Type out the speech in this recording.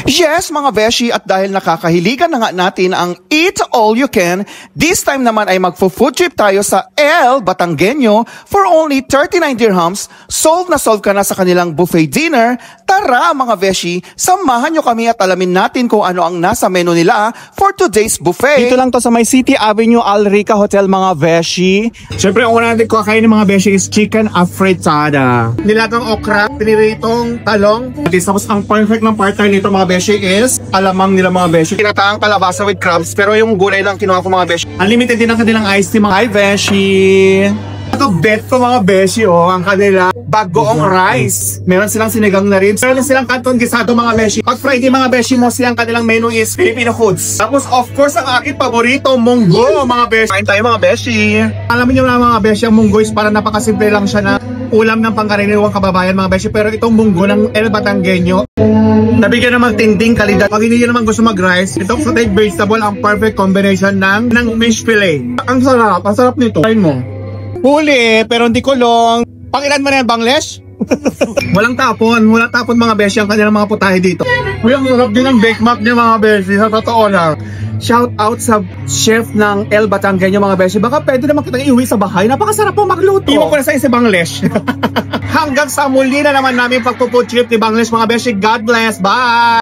Yes, mga beshi, at dahil nakakahiligan na nga natin ang Eat All You Can, this time naman ay magfo-food trip tayo sa El Batangueño for only 39 dirhams. Solve na solve ka na sa kanilang buffet dinner. Tara mga beshi, samahan nyo kami at alamin natin kung ano ang nasa menu nila for today's buffet. Dito lang to sa may City Avenue Al Rica Hotel mga beshi. Siyempre, ang una natin kakainin mga beshi is chicken afritada. Nilagang okra, piniritong talong. Tapos ang perfect ng partner nito mga beshi is alamang nila mga beshi. Kinataang kalabasa with crabs, pero yung gulay lang kinuha ko mga beshi. Unlimited din ang kanilang iced tea mga hi beshi. Ito bet ko mga beshi ang kanila bagoong rice. Meron silang sinigang na ribs. Meron silang canton gisado mga beshi. Pag Friday mga beshi mo silang kanilang menu is Filipino foods. Tapos of course ang aking paborito munggo mga beshi. Kain tayo mga beshi. Alam niyo na mga beshi, ang munggo is para napakasimple lang siya na ulam ng pangkaraniwang kababayan mga beshi. Pero itong munggo ng El Batangueño, nabigyan ng magtinding kalidad. Pag hindi nyo naman gusto mag-rice, itong sauteed vegetable ang perfect combination ng fish fillet. Ang sarap nito. Kain mo. Huli, pero hindi kulong. Pangilan mo na yan, Bangladesh? Walang tapon mga beshi ang kanilang mga putahe dito. Uy, ang sarap din ang bake mac niya mga beshi, sa totoo lang. Shout out sa chef ng El Batangueño mga beshi. Baka pwede naman kitang iuwi sa bahay. Napakasarap po magluto. Iwan ko na sa Bangladesh. Hanggang sa muli na naman namin pagpo-food trip ni Bangladesh mga beshi. God bless. Bye!